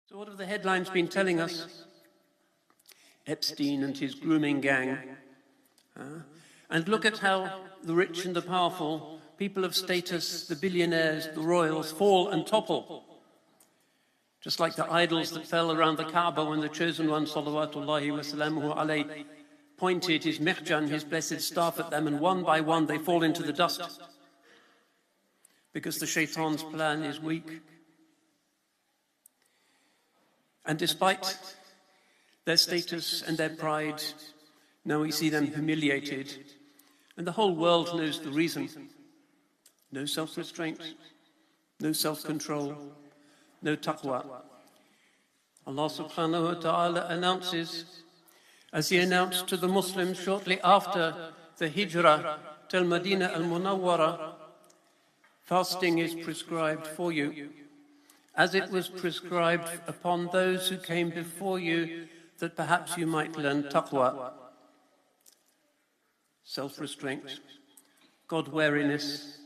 So what have the headlines been telling us? Epstein and his grooming gang. And look at how the rich and the powerful, people of status, the billionaires, the royals, fall and topple. Just like the idols that fell around the Kaaba when the chosen one, salawatullahi wa salamuhu alayhi, pointed his mihjan, his blessed staff at them, and one by one they fall into the dust. Because the shaitan's plan is weak. And despite their status and their pride, now we see them humiliated. And the whole world knows the reason. No self-restraint, no self-control, no taqwa. Allah subhanahu wa ta'ala announces, as He announced to the Muslims shortly after the hijrah to Al-Madinah al-Munawwara, fasting is prescribed for you, as it was prescribed upon those who came before you, that perhaps you might learn taqwa, self-restraint, God-wariness,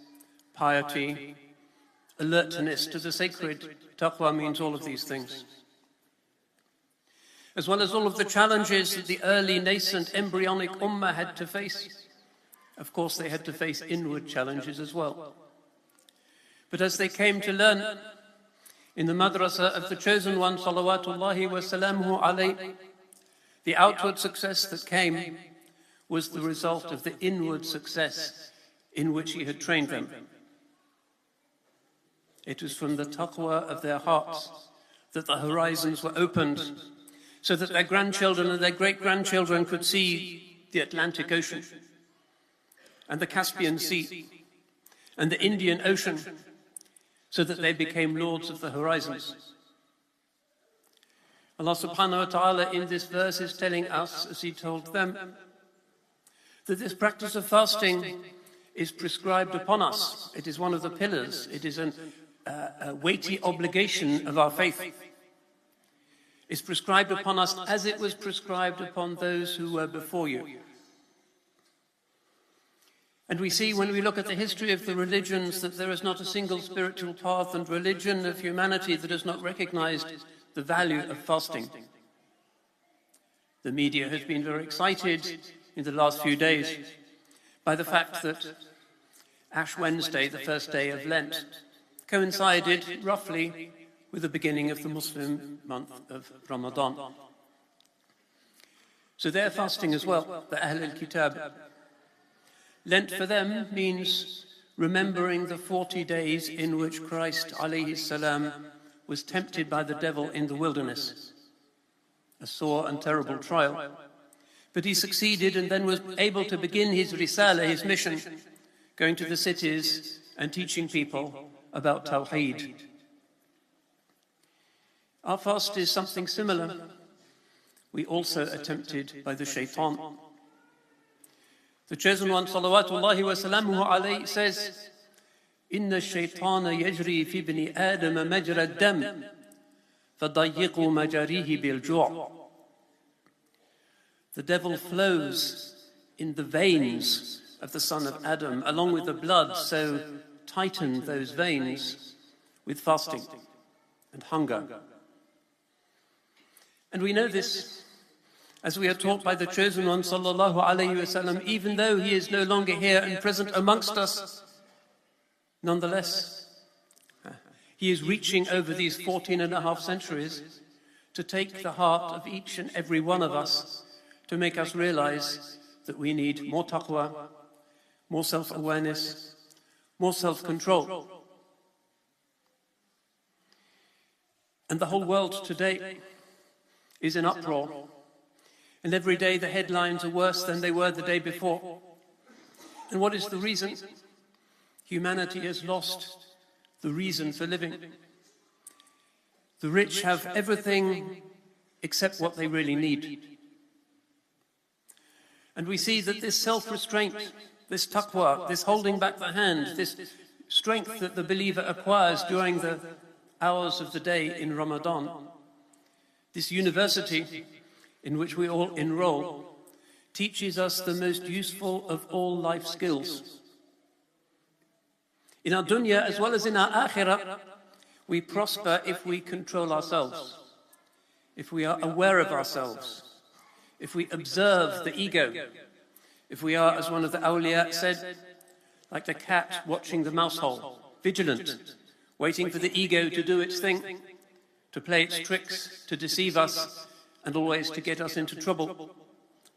piety, alertness to the sacred. Taqwa means all of these things. As well as all of the challenges that the early, nascent, embryonic ummah had to face. Of course, they had to face inward challenges as well. But as they came to learn in the madrasa of the chosen one, salawatullahi wa salamuhu alayhi, the outward success that came was the result of the inward success in which He had trained them. It was from the taqwa of their hearts that the horizons were opened, so that their grandchildren and their great-grandchildren could see the Atlantic Ocean and the Caspian Sea and the Indian Ocean, so that they became lords of the horizons. Allah subhanahu wa ta'ala in this verse is telling us, as He told them, that this practice of fasting is prescribed upon us. It is one of the pillars. It is a weighty obligation of our faith. It's prescribed upon us as it was prescribed upon those who were before you. And we see when we look at the history of the religions that there is not a single spiritual path and religion of humanity that has not recognized the value of fasting. The media has been very excited in the last few days by the fact that Ash Wednesday, the first day of Lent, coincided roughly with the beginning of the Muslim month of Ramadan. So they're fasting as well, the Ahl al-Kitab. Lent for them means remembering the 40 days in which Christ alayhi salam was tempted by the devil in the wilderness, a sore and terrible trial. But He succeeded and then was able to begin His risala, His mission, going to the cities and teaching people about Tawheed. Our fast is something similar. We also are tempted by the shaitan. The chosen one, salawatullahi wa salamuhu alayhi, says, "Inna ash-shaytana yajri fi ibni Adam majra ad-dam, fadayyiqu majarihi bil-ju'." The devil flows in the veins of the son of Adam, along with the blood, so tighten those veins with fasting and hunger. And we know this, as we are taught by the chosen one, sallallahu alayhi wasallam, even though He is no longer here and present amongst us, nonetheless, He is reaching over these 14.5 centuries to take the heart of each and every one of us, to make us realize that we need more taqwa, more self-awareness, more self-control. And the whole world today is in uproar. And every day the headlines are worse than they were the day before. And what is the reason? Humanity has lost the reason for living. The rich have everything except what they really need. And we see that this self-restraint, this taqwa, this holding back the hand, this strength that the believer acquires during the hours of the day in Ramadan, this university in which we all enroll, teaches us the most useful of all life skills. In our dunya as well as in our akhirah, we prosper if we control ourselves. if we are aware of ourselves, if we observe the ego, if we are, as one of the awliya said, like the cat watching the mouse hole, vigilant, waiting for the ego to do its thing, to play its tricks, to deceive us, and always to get us into trouble.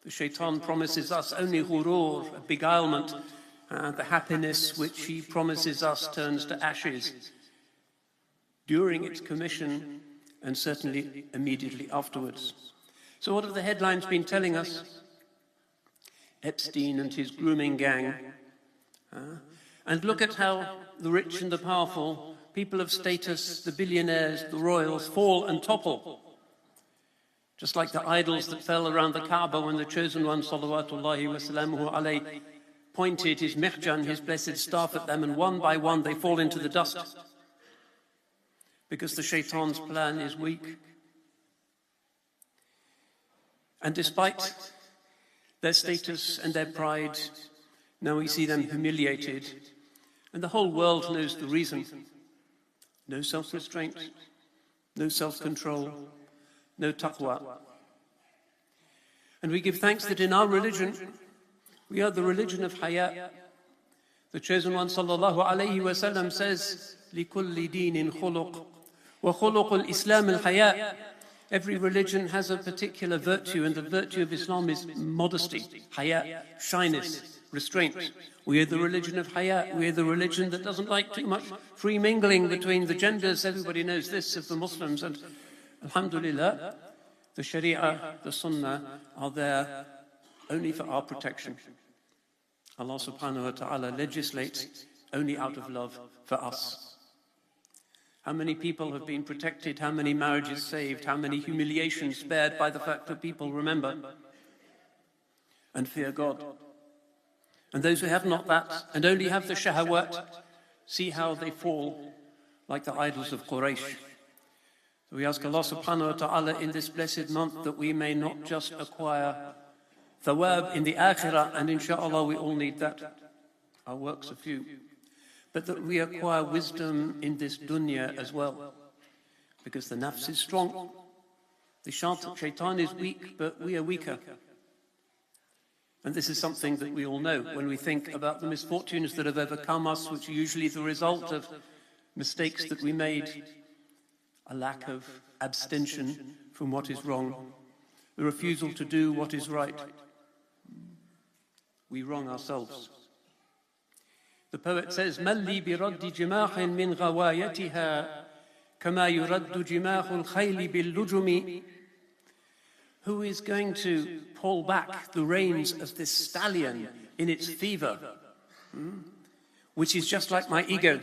The shaitan promises us only ghurur, a beguilement. The happiness which he promises us turns to ashes during its commission and certainly immediately afterwards. So what have the headlines been telling us? Epstein and his grooming gang. And look at how the rich and the powerful, people of status, the billionaires, the royals, fall and topple. Just like the idols that fell around the Kaaba when the chosen one, salawatullahi wa salamuhu alayhi, pointed his mihjan, his blessed staff at them, and one by one they fall into the dust. Because the shaitan's plan is weak. And despite their status and their pride, now we see them humiliated. And the whole world knows the reason. No self-restraint, no self-control, no taqwa. And we give thanks that in our religion, we are the religion of haya. The chosen one, sallallahu alayhi wa sallam, says, لِكُلِّ دِينٍ خُلُقٍ وَخُلُقُ الْإِسْلَامِ الْحَيَاءِ. Every religion has a particular virtue, and the virtue of Islam is modesty, haya, shyness, restraint. We are the religion of haya. We are the religion that doesn't like too much free mingling between the genders. Everybody knows this of the Muslims, and alhamdulillah, the Sharia, the Sunnah are there only for our protection. Allah subhanahu wa ta'ala legislates only out of love for us. How many people have been protected? How many marriages saved? How many humiliations spared by the fact that people remember and fear God? And those who have not that and only have the shahawat, see how they fall like the idols of Quraysh. So we ask Allah subhanahu wa ta'ala in this blessed month that we may not just acquire thawab in the akhirah, and inshallah we all need that. Our works are few. But that we acquire wisdom in this dunya as well. Because the nafs is strong. The shaitan is weak, but we are weaker. And this is something that we all know when we think about the misfortunes that have overcome us, which are usually the result of mistakes that we made, a lack of abstention from what is wrong, the refusal to do what is right. We wrong ourselves. The poet says, مَنْ لِي بِرَدِّ جِمَاحٍ مِّنْ غَوَايَتِهَا كَمَا يُرَدُّ جِمَاحُ الْخَيْلِ بِاللُّجُمِ. Who is going to pull back the reins of this stallion in its fever, which is just like my ego.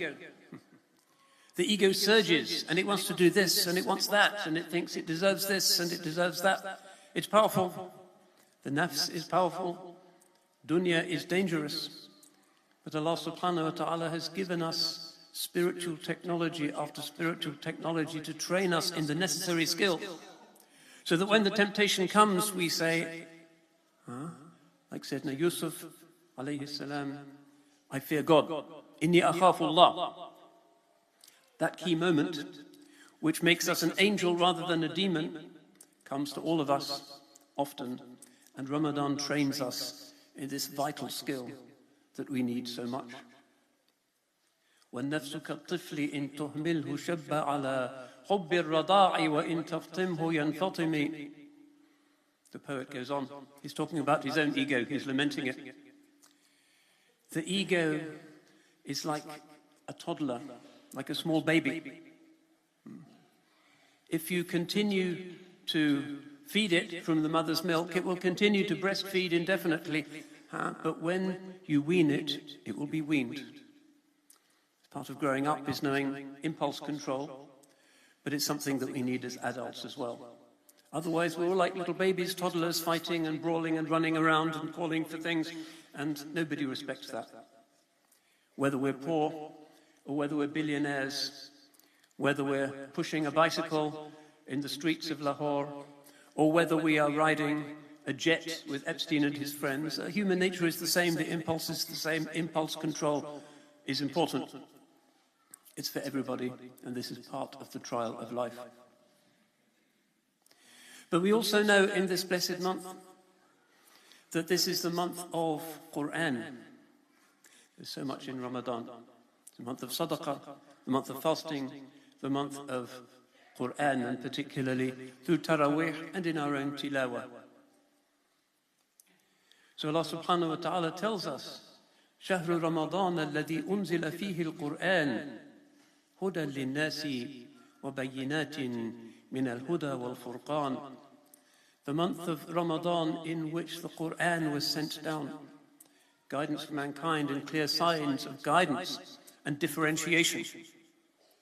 The ego surges, and it wants to do this, and it wants that, and it thinks it deserves this, and it deserves that. It's powerful. The nafs is powerful. Dunya is dangerous. But Allah subhanahu wa ta'ala has given us spiritual technology after spiritual technology to train us in the necessary skill. So that when the temptation comes, we say, like Sayyidina Yusuf, alayhi salam, I fear God. Inni akhafullah. That key moment, which makes us an angel rather than a demon, comes to all of us often. And Ramadan trains us in this vital skill that we need so much. وَالنَّفْسُ كَالطِّفْلِ إِن تُهْمِلْهُ شَبَّ عَلَى حُبِّ الرَّضَاعِ وَإِن تَفْطِمْهُ يَنْفَطِمِ. The poet goes on. He's talking about his own ego. He's lamenting it. The ego is like a toddler, like a small baby. If you continue to feed it from the mother's milk, it will continue to breastfeed indefinitely. But when you wean it, it will be weaned. Part of growing up is knowing impulse control, but it's something that we need as adults as well. Otherwise, we're all like little babies, toddlers, fighting and brawling and running around and calling for things, and nobody respects that. Whether we're poor or whether we're billionaires, whether we're pushing a bicycle in the streets of Lahore, or whether we are riding a jet with Epstein and his friends, human nature is the same, the impulse is the same, impulse control is important. It's for everybody, and this is part of the trial of life. But we also know in this blessed month that this is the month of Quran. There's so much in Ramadan. It's the month of Sadaqah, the month of fasting, the month of Quran, and particularly through Taraweeh and in our own tilawah. So Allah subhanahu wa ta'ala tells us, شهر رمضان الذي أنزل فيه القرآن هدى للناس وبينات من الهدى والفرقان. The month of Ramadan in which the Quran was sent down, guidance for mankind and clear signs of guidance and differentiation.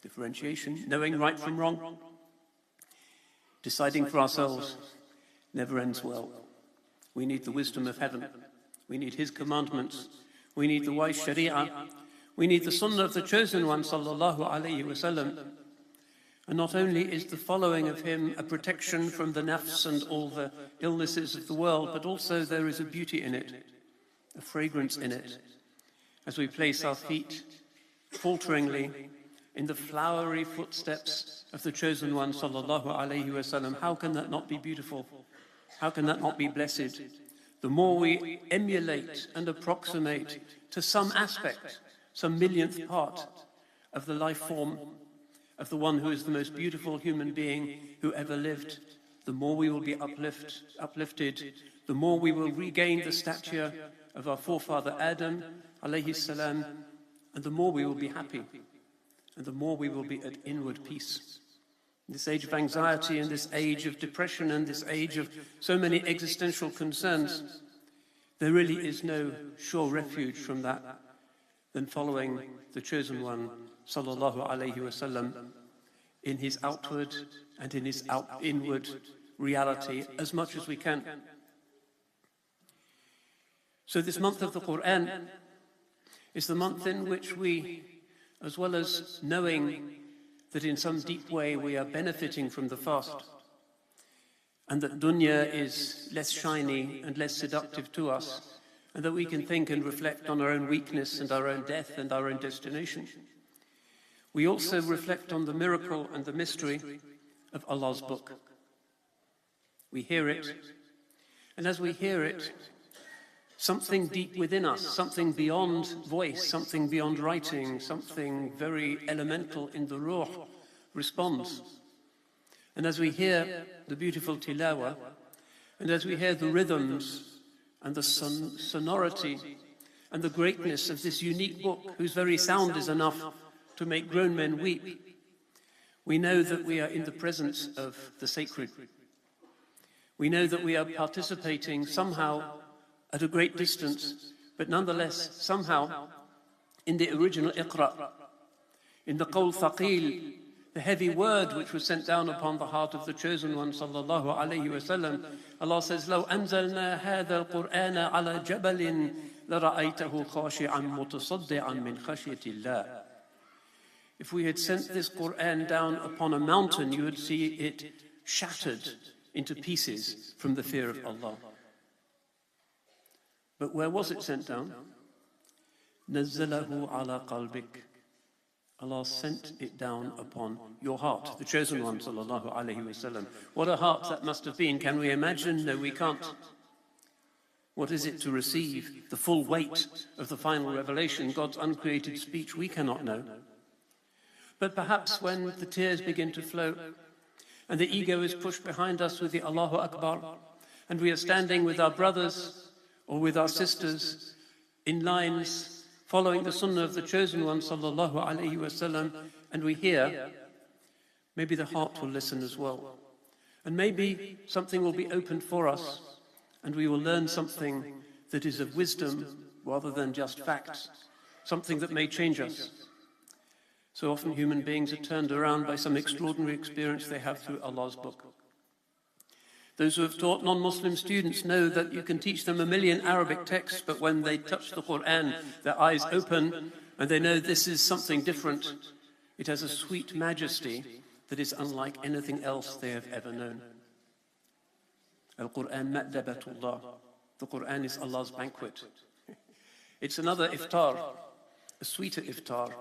Differentiation, knowing right from wrong, deciding for ourselves, never ends well. We need the wisdom of heaven. We need his commandments. We need the wise sharia. We need the sunnah of the chosen one, sallallahu alayhi wasallam. And not only is the following of him a protection from the nafs and all the illnesses of the world, but also there is a beauty in it, a fragrance in it. As we place our feet falteringly in the flowery footsteps of the chosen one, sallallahu alayhi wasallam, how can that not be beautiful? How can that not be blessed? The more we emulate and approximate to some aspect, some millionth part of the life form of the one who is the most beautiful human being who ever lived, the more we will be uplifted, the more we will regain the stature of our forefather Adam, alayhi salam, and the more we will be happy, and the more we will be at inward peace. In this age of anxiety, in this age of depression, and this age of so many existential concerns, there really is no sure refuge from that than following the chosen one, sallallahu alayhi wasallam, in his outward and in his inward reality as much as we can. So this month of the Quran is the month in which we, as well as knowing that in some deep way we are benefiting from the fast, and that dunya is less shiny and less seductive to us, and that we can think and reflect on our own weakness and our own death and our own destination. We also reflect on the miracle and the mystery of Allah's book. We hear it, and as we hear it, something deep within us, something beyond voice, something beyond writing, something very elemental in the ruh responds. And as we hear the beautiful tilawah, and as we hear the rhythms and the sonority and the greatness of this unique book, whose very sound is enough to make grown men weep, we know that we are in the presence of the sacred. We know that we are participating somehow at a great distance, but nonetheless somehow in the original Iqra, in the qawl thaqeel, the heavy word which was sent down upon the heart of the chosen one, sallallahu alayhi wasallam. Allah says, لو أنزلنا هذا القرآن على جبل لرأيته خاشعا متصدعا من خشية الله. If we had sent this Quran down upon a mountain, you would see it shattered into pieces from the fear of Allah. But where was it sent down? نزله على قلبك. Allah sent it down upon your heart, the chosen one, sallallahu alayhi wasallam. What a heart that must have been. Can we imagine? No, we can't. What is it to receive the full weight of the final revelation, God's uncreated speech? We cannot know. But perhaps when the tears begin to flow and the ego is pushed behind us with the Allahu Akbar, and we are standing with our brothers or with our sisters in lines following the sunnah of the chosen one, sallallahu alayhi wasallam, and we hear, maybe the heart will listen as well. And maybe something will be opened for us, and we will learn something that is of wisdom rather than just facts, something that may change us. So often human beings are turned around by some extraordinary experience they have through Allah's book. Those who have taught non-Muslim students know that you can teach them a million Arabic texts, but when they touch the Quran, their eyes open and they know this is something different. It has a sweet majesty that is unlike anything else they have ever known. Al-Quran ma'dabatullah. The Quran is Allah's banquet. It's another iftar, a sweeter iftar.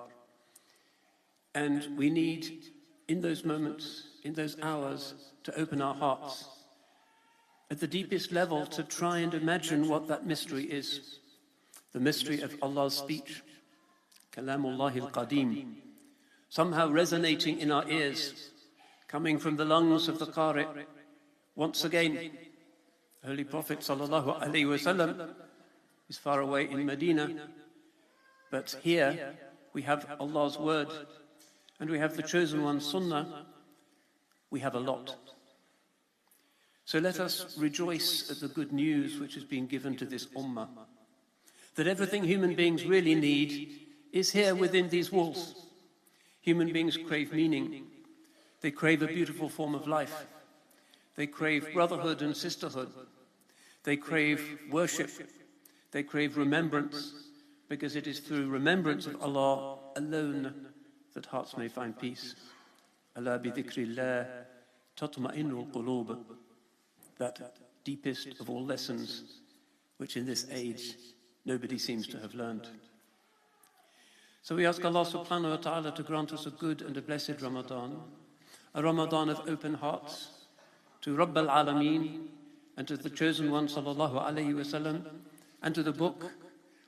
And we need, in those moments, in those hours, to open our hearts at the deepest level to try and imagine what that mystery is. The mystery of Allah's speech, Kalamullah al-Qadim, somehow resonating in our ears, coming from the lungs of the Qari. Once again, Holy Prophet sallallahu alaihi wasallam is far away in Medina, but here we have Allah's word and we have the chosen one's sunnah. We have a lot. So let us rejoice at the good news which has been given to this ummah, that everything human beings really need is here within these walls. Human beings crave meaning. They crave a beautiful form of life. They crave brotherhood and sisterhood. They crave worship. They crave remembrance, because it is through remembrance of Allah alone that hearts may find peace. Ala bi dhikrillah tatma'innul qulub. That deepest of all lessons, which in this age nobody seems to have learned. So we ask Allah subhanahu wa ta'ala to grant us a good and a blessed Ramadan, a Ramadan of open hearts, to Rabb al-Alameen, and to the chosen one sallallahu alayhi wasallam, and to the book,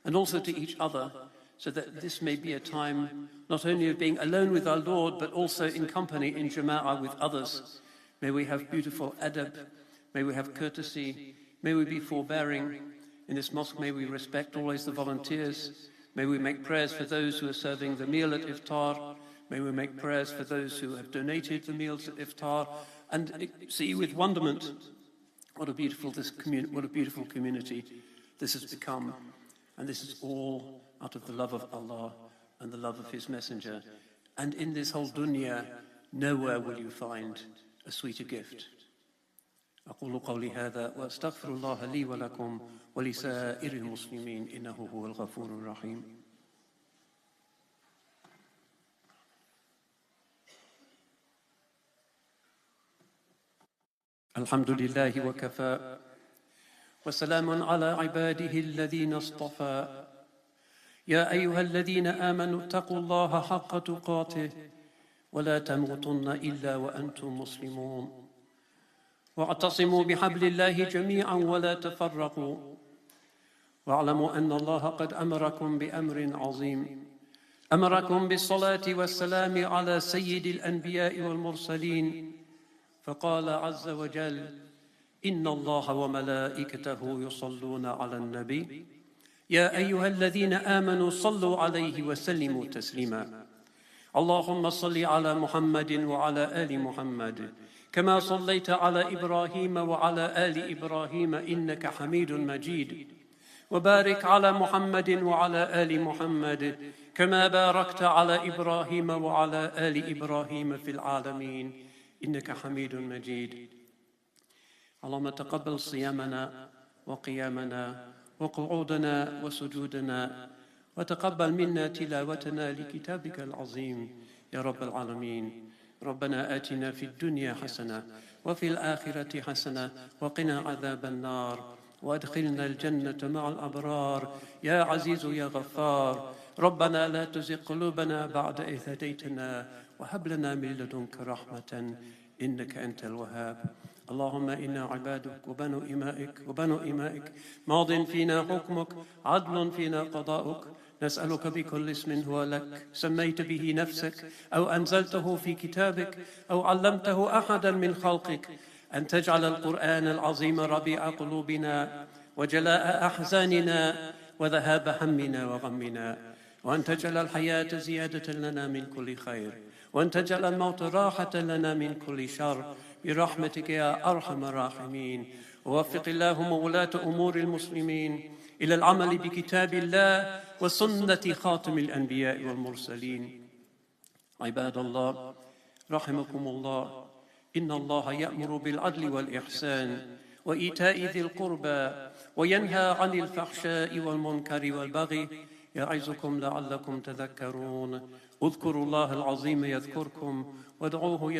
and also to each other, so that this may be a time not only of being alone with our Lord, but also in company, in jama'ah with others. May we have beautiful adab, may we have courtesy, may we be forbearing. In this mosque, may we respect always the volunteers. May we make prayers for those who are serving the meal at iftar. May we make prayers for those who have donated the meals at iftar, and see with wonderment what a beautiful community this has become. And this is all out of the love of Allah and the love of His Messenger. And in this whole dunya, nowhere will you find a sweeter gift. أقول قولي هذا وأستغفر الله لي ولكم ولسائر المسلمين إنه هو الغفور الرحيم. الحمد لله وكفى وسلام على عباده الذين اصطفى. يا أيها الذين آمنوا اتقوا الله حق تقاته ولا تموتن إلا وأنتم مسلمون. واعتصموا بحبل الله جميعا ولا تفرقوا. واعلموا أن الله قد أمركم بأمر عظيم. أمركم بالصلاة والسلام على سيد الأنبياء والمرسلين، فقال عز وجل: إن الله وملائكته يصلون على النبي يا أيها الذين آمنوا صلوا عليه وسلموا تسليما. اللهم صل على محمد وعلى آل محمد كما صليت على إبراهيم وعلى آل إبراهيم إنك حميد مجيد. وبارك على محمد وعلى آل محمد كما باركت على إبراهيم وعلى آل إبراهيم في العالمين إنك حميد مجيد. اللهم تقبل صيامنا وقيامنا وقعودنا وسجودنا، وتقبل منا تلاوتنا لكتابك العظيم يا رب العالمين. ربنا آتنا في الدنيا حسنة وفي الآخرة حسنة وقنا عذاب النار، وادخلنا الجنة مع الأبرار يا عزيز يا غفار. ربنا لا تزغ قلوبنا بعد إذ هديتنا وهب لنا من لدنك رحمة إنك أنت الوهاب. اللهم إنا عبادك وبنو إمائك ماض فينا حكمك عدل فينا قضاؤك. نسألك بكل اسم هو لك سميت به نفسك أو أنزلته في كتابك أو علمته أحدا من خلقك، أن تجعل القرآن العظيم ربيع قلوبنا وجلاء أحزاننا وذهاب همنا وغمنا، وأن تجعل الحياة زيادة لنا من كل خير، وأن تجعل الموت راحة لنا من كل شر برحمتك يا أرحم الراحمين. ووفق اللهم ولاة أمور المسلمين إلى العمل بكتاب الله وسنة خاتم الأنبياء والمرسلين. عباد الله رحمكم الله، إن الله يأمر بالعدل والإحسان وإيتاء ذي القربى وينهى عن الفحشاء والمنكر والبغي يعظكم لعلكم تذكرون. اذكروا الله العظيم يذكركم وادعوه